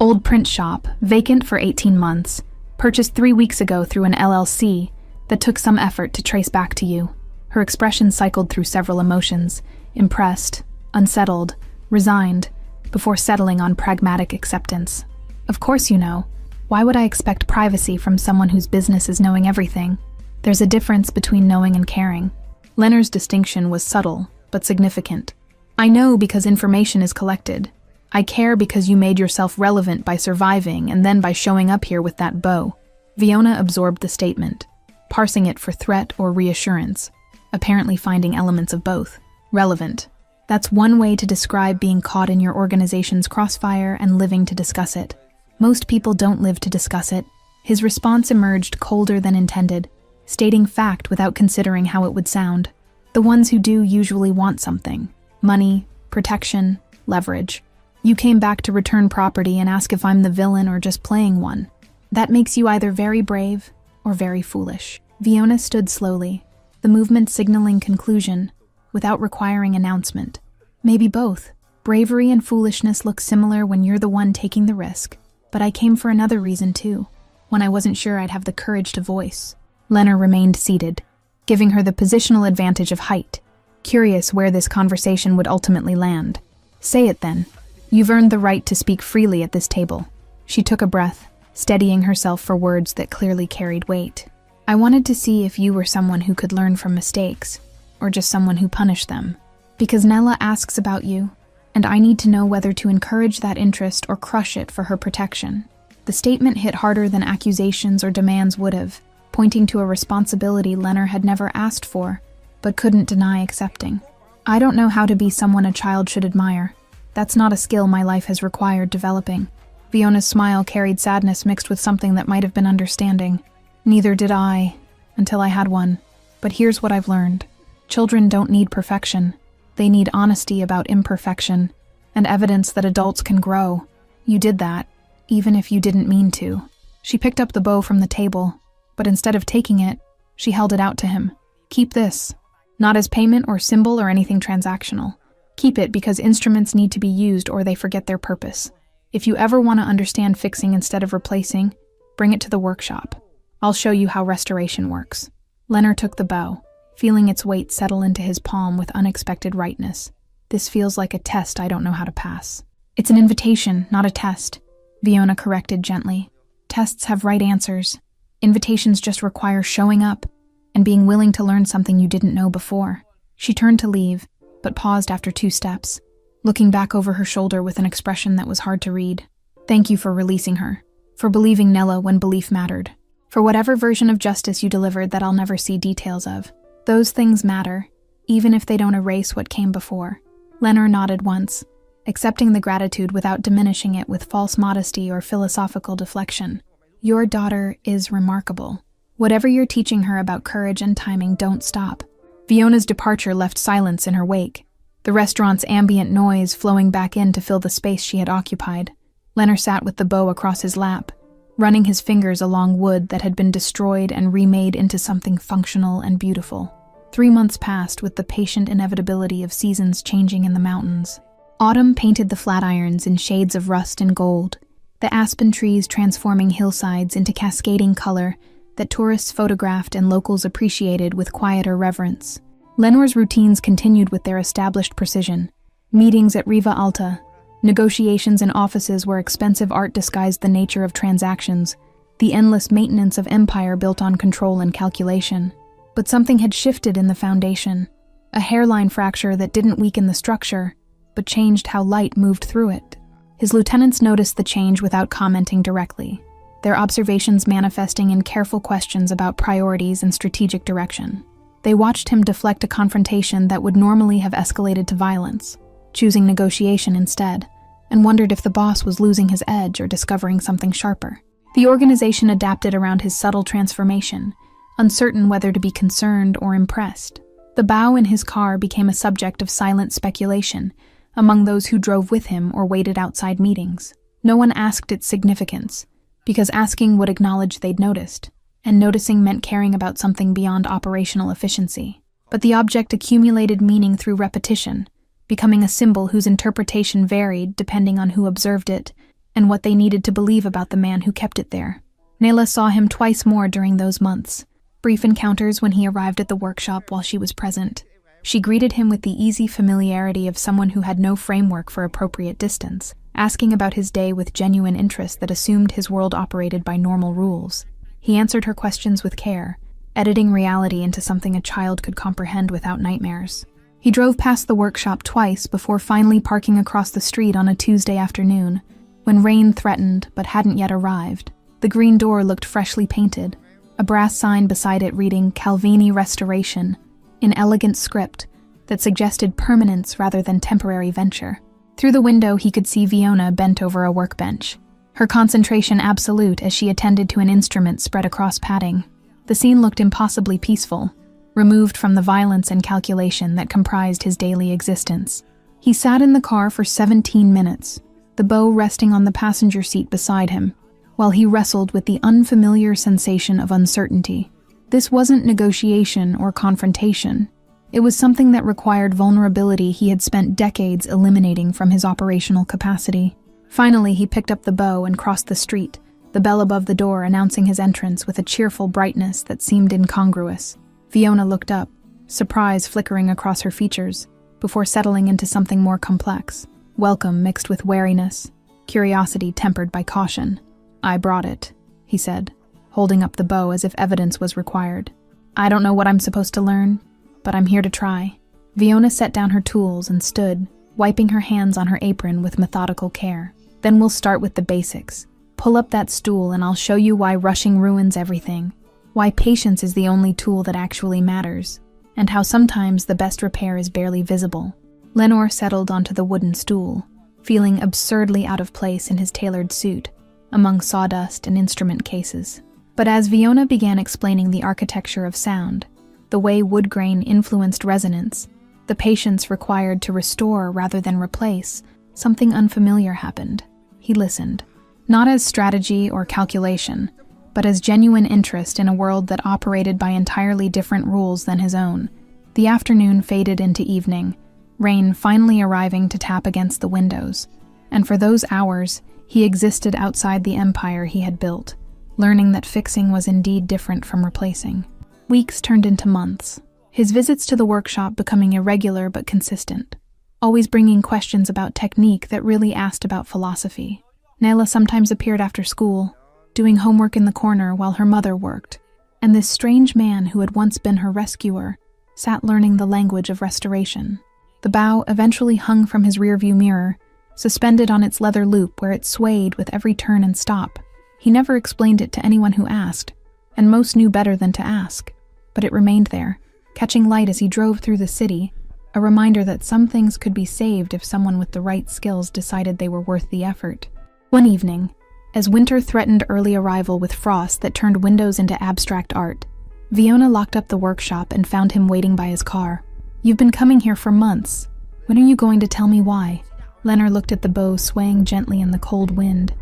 Old print shop, vacant for 18 months, purchased 3 weeks ago through an LLC that took some effort to trace back to you. Her expression cycled through several emotions, impressed, unsettled, resigned, before settling on pragmatic acceptance. Of course you know. Why would I expect privacy from someone whose business is knowing everything? There's a difference between knowing and caring. Leonard's distinction was subtle, but significant. I know because information is collected. I care because you made yourself relevant by surviving and then by showing up here with that bow. Fiona absorbed the statement, parsing it for threat or reassurance, apparently finding elements of both. Relevant. That's one way to describe being caught in your organization's crossfire and living to discuss it. Most people don't live to discuss it. His response emerged colder than intended, stating fact without considering how it would sound. The ones who do usually want something. Money, protection, leverage. You came back to return property and ask if I'm the villain or just playing one. That makes you either very brave or very foolish. Fiona stood slowly, the movement signaling conclusion, without requiring announcement. Maybe both. Bravery and foolishness look similar when you're the one taking the risk. But I came for another reason too, when I wasn't sure I'd have the courage to voice. Leonard remained seated, giving her the positional advantage of height, curious where this conversation would ultimately land. Say it then. You've earned the right to speak freely at this table. She took a breath, steadying herself for words that clearly carried weight. I wanted to see if you were someone who could learn from mistakes, or just someone who punished them. Because Nella asks about you, and I need to know whether to encourage that interest or crush it for her protection." The statement hit harder than accusations or demands would have, pointing to a responsibility Leonard had never asked for, but couldn't deny accepting. "I don't know how to be someone a child should admire. That's not a skill my life has required developing." Fiona's smile carried sadness mixed with something that might have been understanding. "Neither did I, until I had one. But here's what I've learned. Children don't need perfection. They need honesty about imperfection, and evidence that adults can grow. You did that, even if you didn't mean to." She picked up the bow from the table, but instead of taking it, she held it out to him. "Keep this. Not as payment or symbol or anything transactional. Keep it because instruments need to be used or they forget their purpose. If you ever want to understand fixing instead of replacing, bring it to the workshop. I'll show you how restoration works." Leonard took the bow, feeling its weight settle into his palm with unexpected rightness. "This feels like a test I don't know how to pass." "It's an invitation, not a test," Fiona corrected gently. "Tests have right answers. Invitations just require showing up and being willing to learn something you didn't know before." She turned to leave, but paused after 2 steps, looking back over her shoulder with an expression that was hard to read. "Thank you for releasing her, for believing Nella when belief mattered, for whatever version of justice you delivered that I'll never see details of. Those things matter, even if they don't erase what came before." Leonard nodded once, accepting the gratitude without diminishing it with false modesty or philosophical deflection. "Your daughter is remarkable. Whatever you're teaching her about courage and timing, don't stop." Fiona's departure left silence in her wake, the restaurant's ambient noise flowing back in to fill the space she had occupied. Leonard sat with the bow across his lap, running his fingers along wood that had been destroyed and remade into something functional and beautiful. 3 months passed with the patient inevitability of seasons changing in the mountains. Autumn painted the flatirons in shades of rust and gold, the aspen trees transforming hillsides into cascading color that tourists photographed and locals appreciated with quieter reverence. Lenor's routines continued with their established precision. Meetings at Riva Alta, negotiations in offices where expensive art disguised the nature of transactions, the endless maintenance of empire built on control and calculation. But something had shifted in the foundation, a hairline fracture that didn't weaken the structure, but changed how light moved through it. His lieutenants noticed the change without commenting directly, their observations manifesting in careful questions about priorities and strategic direction. They watched him deflect a confrontation that would normally have escalated to violence, choosing negotiation instead, and wondered if the boss was losing his edge or discovering something sharper. The organization adapted around his subtle transformation, uncertain whether to be concerned or impressed. The bow in his car became a subject of silent speculation among those who drove with him or waited outside meetings. No one asked its significance, because asking would acknowledge they'd noticed, and noticing meant caring about something beyond operational efficiency. But the object accumulated meaning through repetition, becoming a symbol whose interpretation varied depending on who observed it and what they needed to believe about the man who kept it there. Nayla saw him twice more during those months, brief encounters when he arrived at the workshop while she was present. She greeted him with the easy familiarity of someone who had no framework for appropriate distance, asking about his day with genuine interest that assumed his world operated by normal rules. He answered her questions with care, editing reality into something a child could comprehend without nightmares. He drove past the workshop twice before finally parking across the street on a Tuesday afternoon, when rain threatened but hadn't yet arrived. The green door looked freshly painted, a brass sign beside it reading Calvini Restoration, in elegant script that suggested permanence rather than temporary venture. Through the window he could see Fiona bent over a workbench, her concentration absolute as she attended to an instrument spread across padding. The scene looked impossibly peaceful, removed from the violence and calculation that comprised his daily existence. He sat in the car for 17 minutes, the bow resting on the passenger seat beside him, while he wrestled with the unfamiliar sensation of uncertainty. This wasn't negotiation or confrontation. It was something that required vulnerability he had spent decades eliminating from his operational capacity. Finally, he picked up the bow and crossed the street, the bell above the door announcing his entrance with a cheerful brightness that seemed incongruous. Fiona looked up, surprise flickering across her features, before settling into something more complex. Welcome mixed with wariness, curiosity tempered by caution. "I brought it," he said, holding up the bow as if evidence was required. "I don't know what I'm supposed to learn, but I'm here to try." Fiona set down her tools and stood, wiping her hands on her apron with methodical care. "Then we'll start with the basics. Pull up that stool and I'll show you why rushing ruins everything. Why patience is the only tool that actually matters. And how sometimes the best repair is barely visible." Lenore settled onto the wooden stool, feeling absurdly out of place in his tailored suit, among sawdust and instrument cases. But as Fiona began explaining the architecture of sound, the way wood grain influenced resonance, the patience required to restore rather than replace, something unfamiliar happened. He listened, not as strategy or calculation, but as genuine interest in a world that operated by entirely different rules than his own. The afternoon faded into evening, rain finally arriving to tap against the windows, and for those hours, he existed outside the empire he had built, learning that fixing was indeed different from replacing. Weeks turned into months, his visits to the workshop becoming irregular but consistent, always bringing questions about technique that really asked about philosophy. Nayla sometimes appeared after school, doing homework in the corner while her mother worked, and this strange man who had once been her rescuer sat learning the language of restoration. The bow eventually hung from his rearview mirror, suspended on its leather loop where it swayed with every turn and stop. He never explained it to anyone who asked, and most knew better than to ask, but it remained there, catching light as he drove through the city, a reminder that some things could be saved if someone with the right skills decided they were worth the effort. One evening, as winter threatened early arrival with frost that turned windows into abstract art, Fiona locked up the workshop and found him waiting by his car. "You've been coming here for months. When are you going to tell me why?" Lenore looked at the bow swaying gently in the cold wind,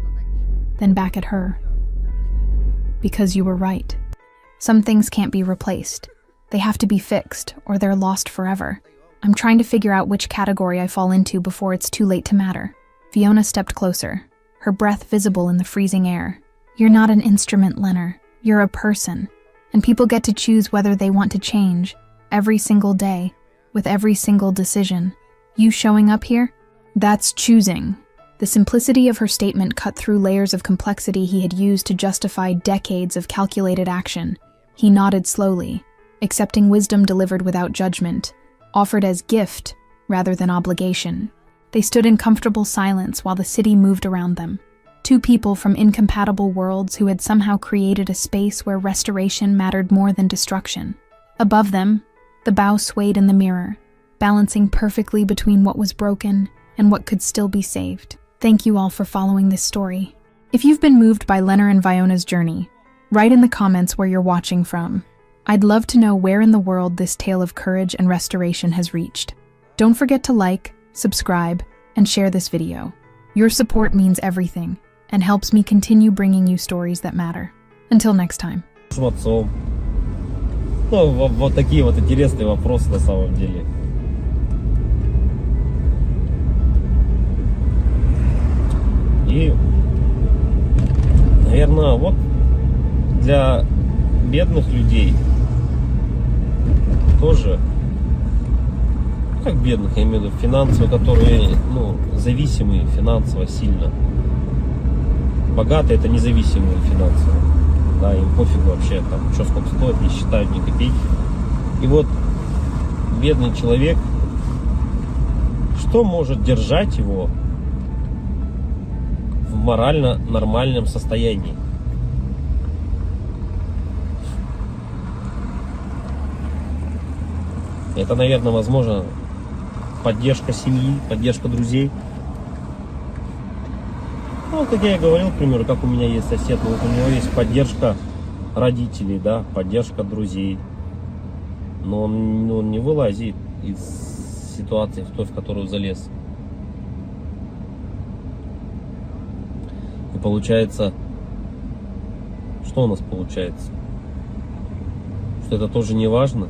then back at her. "Because you were right. Some things can't be replaced. They have to be fixed, or they're lost forever. I'm trying to figure out which category I fall into before it's too late to matter." Fiona stepped closer, her breath visible in the freezing air. "You're not an instrument, Lenore. You're a person, and people get to choose whether they want to change, every single day, with every single decision. You showing up here? That's choosing." The simplicity of her statement cut through layers of complexity he had used to justify decades of calculated action. He nodded slowly, accepting wisdom delivered without judgment, offered as gift rather than obligation. They stood in comfortable silence while the city moved around them. Two people from incompatible worlds who had somehow created a space where restoration mattered more than destruction. Above them, the bow swayed in the mirror, balancing perfectly between what was broken and what could still be saved. Thank you all for following this story. If you've been moved by Lenore and Fiona's journey, write in the comments where you're watching from. I'd love to know where in the world this tale of courage and restoration has reached. Don't forget to like, subscribe, and share this video. Your support means everything and helps me continue bringing you stories that matter. Until next time. Отцом. Ну, вот такие вот интересные вопросы на самом деле. И, наверное, вот для бедных людей тоже, ну, как бедных, я имею в виду финансово, которые, ну, зависимые финансово сильно. Богатые — это независимые финансово. Да, им пофиг вообще, там, что сколько стоит, не считают ни копейки. И вот бедный человек, что может держать его в морально нормальном состоянии? Это, наверное, возможно, поддержка семьи, поддержка друзей. Ну, как я и говорил, к примеру, как у меня есть сосед, вот у него есть поддержка родителей, да, поддержка друзей. Но он не вылазит из ситуации, в той, в которую залез. И получается, что у нас получается? Что это тоже не важно?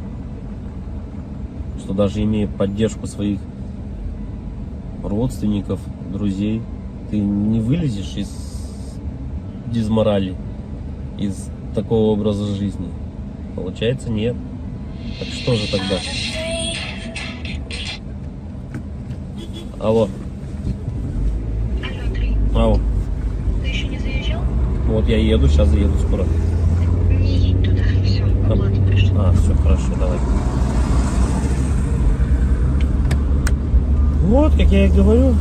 Что даже имея поддержку своих родственников, друзей, ты не вылезешь из дизморали, из такого образа жизни? Получается, нет. Так что же тогда? Алло. Алло, Андрей. Алло. Ты еще не заезжал? Вот я еду, сейчас заеду скоро. Не едь туда, все, оплата пришла. Все, хорошо, давай. Вот, как я и говорю,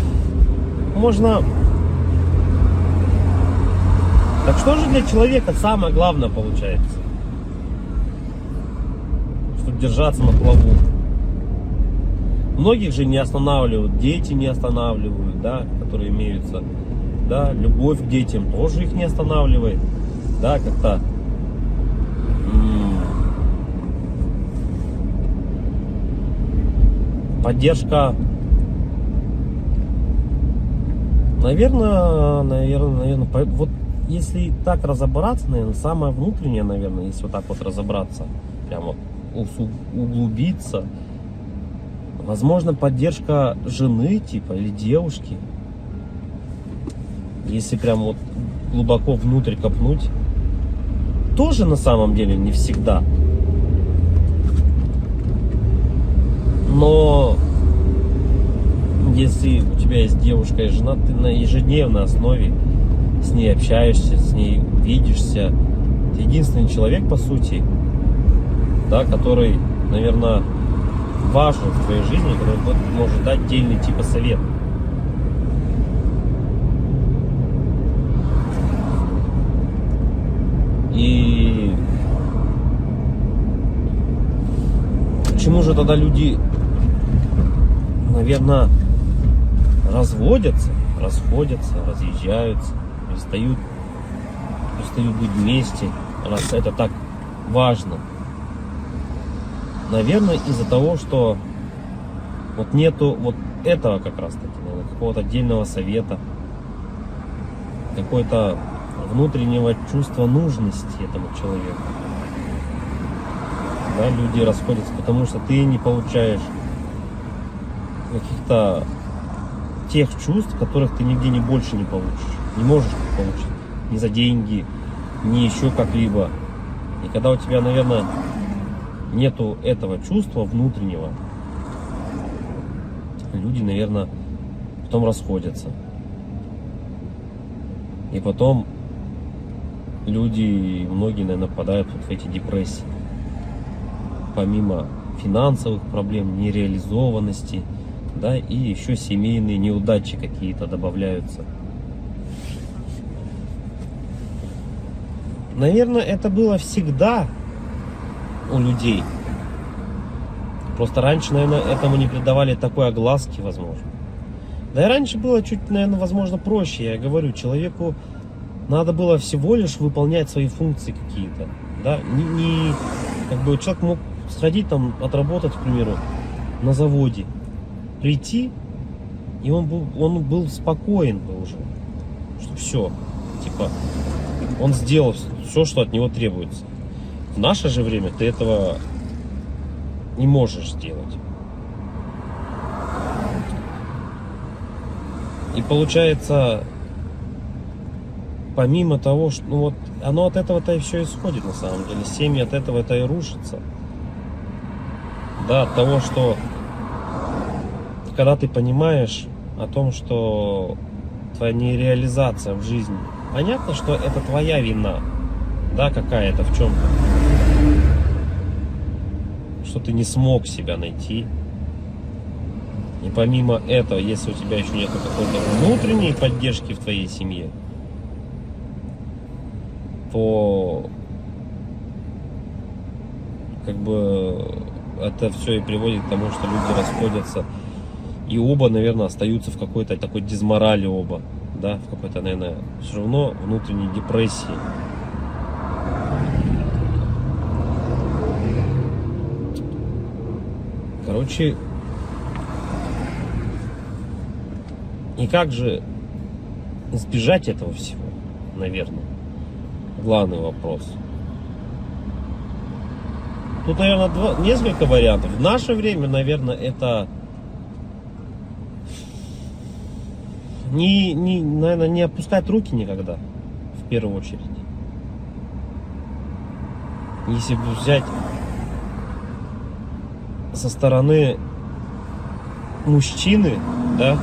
можно... Так что же для человека самое главное получается? Чтобы держаться на плаву. Многих же не останавливают, дети не останавливают, да, которые имеются. Да, любовь к детям тоже их не останавливает. Да, как-то поддержка, наверное, вот если так разобраться, наверное, самое внутреннее, наверное, если вот так вот разобраться, прямо углубиться, возможно, поддержка жены, типа, или девушки, если прям вот глубоко внутрь копнуть, тоже на самом деле не всегда. Но если у тебя есть девушка и жена, ты на ежедневной основе с ней общаешься, с ней видишься. Это единственный человек, по сути, да, который, наверное, важен в твоей жизни, который может дать дельный типа совет. И почему же тогда люди, наверное, расходятся, разъезжаются, перестают быть вместе, раз это так важно? Наверное, из-за того, что вот нету вот этого как раз таки, наверное, какого-то отдельного совета, какой-то внутреннего чувства нужности этому человеку. Да, люди расходятся, потому что ты не получаешь каких-то тех чувств, которых ты нигде не больше не получишь. Не можешь получить. Ни за деньги, ни еще как-либо. И когда у тебя, наверное, нету этого чувства внутреннего, люди, наверное, потом расходятся. И потом люди, многие, наверное, попадают вот в эти депрессии. Помимо финансовых проблем, нереализованности, да, и еще семейные неудачи какие-то добавляются. Наверное, это было всегда у людей. Просто раньше, наверное, этому не придавали такой огласки, возможно. Да и раньше было чуть, наверное, возможно, проще. Я говорю, человеку надо было всего лишь выполнять свои функции какие-то. Да? Как бы человек мог сходить там, отработать, к примеру, на заводе, прийти, и он был спокоен уже. Что все, типа, он сделал все, что от него требуется. В наше же время ты этого не можешь сделать. И получается, помимо того, что вот оно от этого-то и все исходит на самом деле. Семьи от этого-то и рушатся. Да, от того, что когда ты понимаешь о том, что твоя нереализация в жизни, понятно, что это твоя вина, да, какая-то в чем-то, что ты не смог себя найти. И помимо этого, если у тебя еще нет какой-то внутренней поддержки в твоей семье, то как бы это все и приводит к тому, что люди расходятся. И оба, наверное, остаются в какой-то такой дизморали оба. Да, в какой-то, наверное, все равно внутренней депрессии. Короче, и как же избежать этого всего, наверное, главный вопрос. Тут, наверное, несколько вариантов. В наше время, наверное, это наверное, не опускать руки никогда, в первую очередь. Если взять со стороны мужчины, да,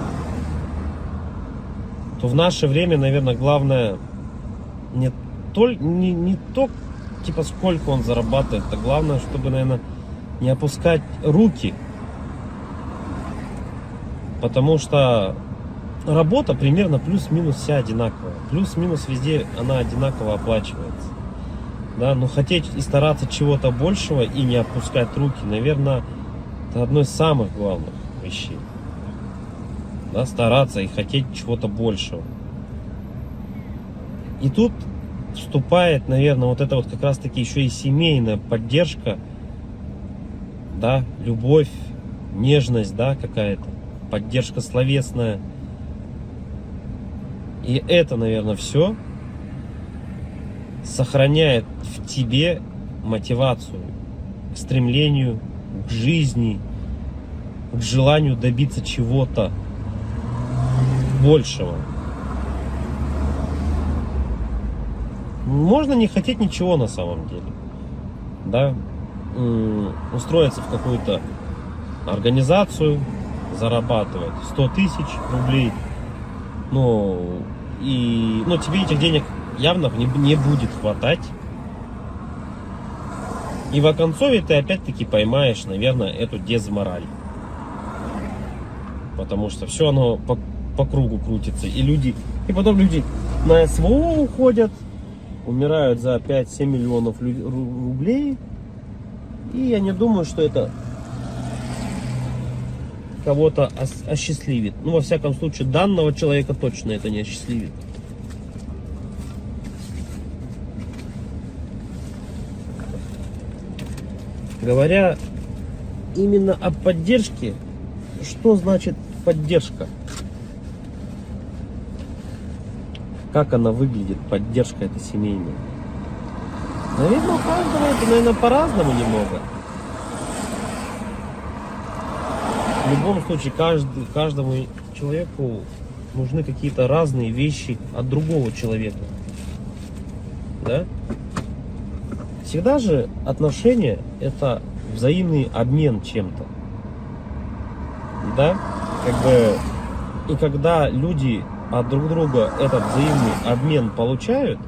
то в наше время, наверное, главное не то, типа, сколько он зарабатывает, а главное, чтобы, наверное, не опускать руки. Потому что работа примерно плюс-минус вся одинаковая. Плюс-минус везде она одинаково оплачивается. Да, но хотеть и стараться чего-то большего и не опускать руки, наверное, это одно из самых главных вещей. Да, стараться и хотеть чего-то большего. И тут вступает, наверное, вот это вот как раз таки еще и семейная поддержка, да, любовь, нежность, да, какая-то, поддержка словесная. И это, наверное, все сохраняет в тебе мотивацию к стремлению, к жизни, к желанию добиться чего-то большего. Можно не хотеть ничего на самом деле, да, устроиться в какую-то организацию, зарабатывать 100 тысяч рублей, но тебе этих денег явно не будет хватать. И в оконцове ты опять-таки поймаешь, наверное, эту дезмораль. Потому что все оно по кругу крутится. И потом люди на СВО уходят, умирают за 5-7 миллионов рублей. И я не думаю, что это кого-то осчастливит. Ну, во всяком случае, данного человека точно это не осчастливит. Говоря именно о поддержке, что значит поддержка? Как она выглядит, поддержка эта семейная? Наверное, у каждого это, наверное, по-разному немного. В любом случае, каждому человеку нужны какие-то разные вещи от другого человека. Да? Всегда же отношения — это взаимный обмен чем-то. Да? И когда люди от друг друга этот взаимный обмен получают,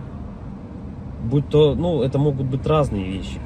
будь то, это могут быть разные вещи.